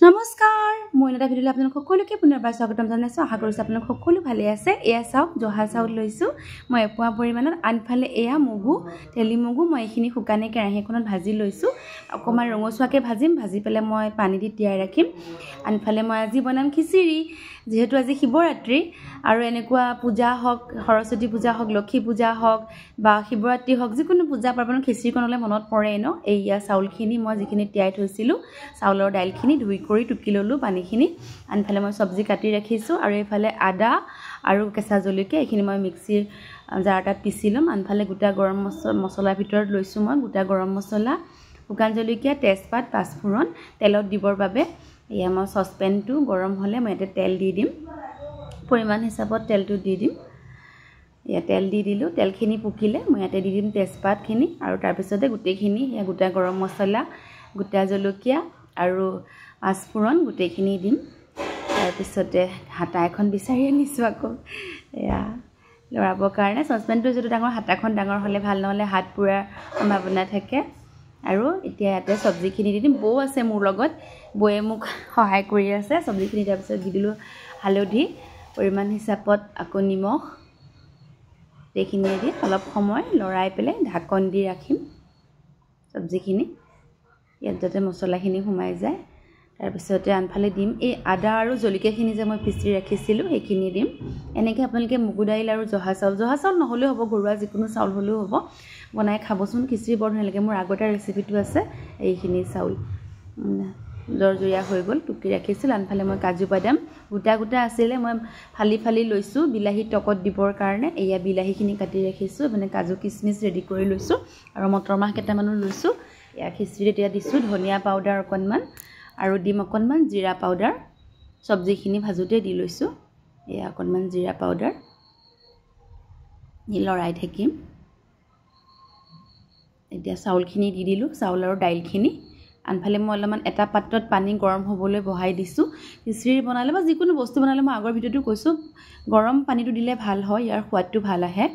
নমস্কাৰ মই এটা ভিডিঅ'লৈ আপোনালোক সকলোকে পুনৰবাৰ স্বাগতম জনাইছোঁ। আশা কৰিছোঁ আপোনালোক সকলো ভালে আছে। এয়া চাওক জহা চাউল লৈছোঁ মই এপোৱা পৰিমাণত। আনফালে এয়া মগু তেলি মগু মই এইখিনি শুকানে কেৰাহী এখনত ভাজি লৈছোঁ। অকণমান ৰঙচুৱাকৈ ভাজিম, ভাজি পেলাই মই পানী দি তিয়াই ৰাখিম। আনফালে মই আজি বনাম খিচিৰি, যিহেতু আজি শিৱৰাত্ৰি আৰু এনেকুৱা পূজা হওক, সৰস্বতী পূজা হওক, লক্ষী পূজা হওক বা শিৱৰাত্ৰি হওক, যিকোনো পূজা পাৰ্বণত খিচিৰিকণলৈ মনত পৰে ন। এইয়া চাউলখিনি মই যিখিনি তিয়াই থৈছিলোঁ, চাউলৰ দাইলখিনি ধুই কৰি টুকি ল'লোঁ পানীখিনি। আনফালে মই চব্জি কাটি ৰাখিছোঁ আৰু এইফালে আদা আৰু কেঁচা জলকীয়া এইখিনি মই মিক্সিৰ জাৰ এটাত পিচি ল'ম। আনফালে গোটা গৰম মছলাৰ ভিতৰত লৈছোঁ মই গোটা গৰম মছলা, শুকান জলকীয়া, তেজপাত, পাঁচফোৰণ তেলত দিবৰ বাবে। এয়া মই চচপেনটো গৰম হ'লে মই ইয়াতে তেল দি দিম, পৰিমাণ হিচাপত তেলটো দি দিম। এয়া তেল দি দিলোঁ, তেলখিনি পকিলে মই ইয়াতে দি দিম তেজপাতখিনি আৰু তাৰপিছতে গোটেইখিনি এয়া গোটা গৰম মছলা, গোটা জলকীয়া আৰু পাঁচফোৰণ গোটেইখিনি দিম। তাৰপিছতে হাতা এখন বিচাৰি আনিছোঁ আকৌ এয়া লৰাবৰ কাৰণে। চচপেনটো যিটো ডাঙৰ, হাতাখন ডাঙৰ হ'লে ভাল, নহ'লে হাত পোৰাৰ সম্ভাৱনা থাকে। আৰু এতিয়া ইয়াতে চব্জিখিনি দি দিম। বৌ আছে মোৰ লগত, বৌয়ে মোক সহায় কৰি আছে চব্জিখিনি। তাৰপিছত দি দিলোঁ হালধি, পৰিমাণ হিচাপত আকৌ নিমখ, এইখিনি দি অলপ সময় লৰাই পেলাই ঢাকন দি ৰাখিম চব্জিখিনি, ইয়াত যাতে মছলাখিনি সোমাই যায়। তাৰপিছতে আনফালে দিম এই আদা আৰু জলকীয়াখিনি যে মই পিচি ৰাখিছিলোঁ সেইখিনি দিম। এনেকৈ আপোনালোকে মগু দাইল আৰু জহা চাউল নহ'লেও হ'ব, ঘৰুৱা যিকোনো চাউল হ'লেও হ'ব, বনাই খাবচোন। খিচিৰি বৰ ধুনীয়া লাগে। মোৰ আগতে ৰেচিপিটো আছে। এইখিনি চাউল জৰজৰীয়া হৈ গ'ল, টুকি ৰাখিছিলোঁ। আনফালে মই কাজু বাদাম গোটা গোটা আছিলে, মই ফালি ফালি লৈছোঁ বিলাহী টকত দিবৰ কাৰণে। এয়া বিলাহীখিনি কাটি ৰাখিছোঁ, মানে কাজু কিচমিচ ৰেডি কৰি লৈছোঁ আৰু মটৰ মাহ কেইটামানো লৈছোঁ। এয়া খিচিৰিত এতিয়া দিছোঁ ধনিয়া পাউডাৰ অকণমান আৰু দিম অকণমান জিৰা পাউডাৰ। চব্জিখিনি ভাজোঁতে দি লৈছোঁ এয়া অকণমান জিৰা পাউডাৰ, লৰাই থাকিম। এতিয়া চাউলখিনি দি দিলোঁ, চাউল আৰু দাইলখিনি। আনফালে মই অলপমান এটা পাত্ৰত পানী গৰম হ'বলৈ বহাই দিছোঁ। খিচিৰি বনালে বা যিকোনো বস্তু বনালে মই আগৰ ভিডিঅ'টো কৈছোঁ, গৰম পানীটো দিলে ভাল হয়, ইয়াৰ সোৱাদটো ভাল আহে।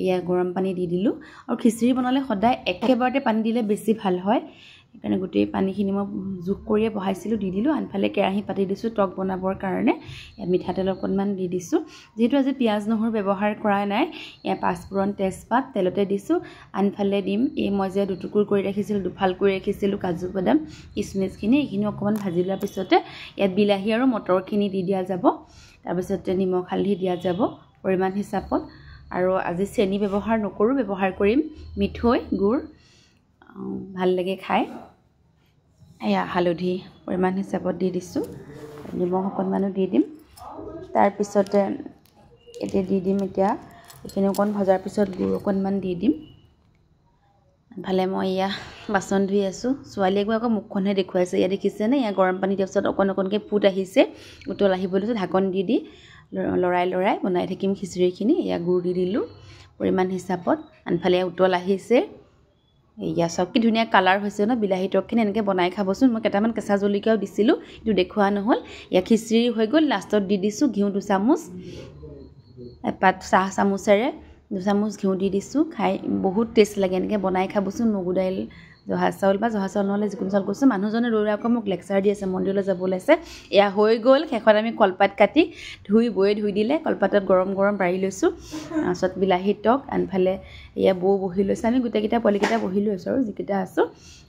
এয়া গৰম পানী দি দিলোঁ। আৰু খিচিৰি বনালে সদায় একেবাৰতে পানী দিলে বেছি ভাল হয়, সেইকাৰণে গোটেই পানীখিনি মই জোখ কৰিয়ে বহাইছিলোঁ, দি দিলোঁ। আনফালে কেৰাহী পাতি দিছোঁ টক বনাবৰ কাৰণে। মিঠাতেল অকণমান দি দিছোঁ। যিহেতু আজি পিঁয়াজ নহৰু ব্যৱহাৰ কৰা নাই, এয়া পাঁচফোৰণ তেজপাত তেলতে দিছোঁ। আনফালে দিম এই মই যে দুটুকুৰ কৰি ৰাখিছিলোঁ, দুফাল কৰি ৰাখিছিলোঁ কাজু বাদাম কিচমিচখিনি, এইখিনি অকণমান ভাজি লোৱাৰ পিছতে ইয়াত বিলাহী আৰু মটৰখিনি দি দিয়া যাব। তাৰপিছতে নিমখ হালধি দিয়া যাব পৰিমাণ হিচাপত। আৰু আজি চেনি ব্যৱহাৰ নকৰোঁ, ব্যৱহাৰ কৰিম মিঠৈ, গুড়, ভাল লাগে খাই। এয়া হালধি পৰিমাণ হিচাপত দি দিছোঁ, নিমখ অকণমানো দি দিম। তাৰপিছতে এতিয়া দি দিম, এতিয়া এইখিনি অকণ ভজাৰ পিছত গুড় অকণমান দি দিম। ভালে মই এয়া বাচন ধুই আছোঁ। ছোৱালীয়ে গৈ আকৌ মুখখনহে দেখুৱাইছে। এয়া দেখিছেনে, এয়া গৰম পানী দিয়াৰ পিছত অকণ অকণকৈ ফুট আহিছে, উতল আহিবলৈ ঢাকন দি দি লৰাই লৰাই বনাই থাকিম খিচিৰিখিনি। এয়া গুড় দি দিলোঁ পৰিমাণ হিচাপত। আনফালে উতল আহিছে। এয়া চাওক কি ধুনীয়া কালাৰ হৈছে ন বিলাহী টকখিনি। এনেকৈ বনাই খাবচোন। মই কেইটামান কেঁচা জলকীয়াও দিছিলোঁ, এইটো দেখুওৱা নহ'ল। এয়া খিচিৰি হৈ গ'ল। লাষ্টত দি দিছোঁ ঘিউ 2 চামুচ, এপাত চাহ চামুচেৰে 2 চামুচ ঘিউ দি দিছোঁ। খাই বহুত টেষ্ট লাগে, এনেকৈ বনাই খাবচোন। মগু দাইল, জহা চাউল বা জহা চাউল নহ'লে যিকোনো চাউল। কৈছোঁ মানুহজনে ৰৈ আকৌ মোক লেকচাৰ দি আছে, মন্দিৰলৈ যাব ওলাইছে। এয়া হৈ গ'ল। শেষত আমি কলপাত কাটি বৌয়ে ধুই দিলে, কলপাতত গৰম গৰম পাৰি লৈছোঁ। তাৰপিছত বিলাহী টক, আনফালে এয়া বৌ বহি লৈছে। আমি গোটেইকেইটা পোৱালিকেইটা বহি লৈছোঁ আৰু যিকেইটা আছোঁ।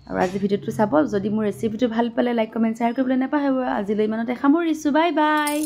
আৰু আজি ভিডিঅ'টো চাব। যদি মোৰ ৰেচিপিটো ভাল পালে লাইক কমেণ্ট শ্বেয়াৰ কৰিবলৈ নাপাহৰিব। আজিলৈ ইমানতে সামৰিছোঁ। Bye bye.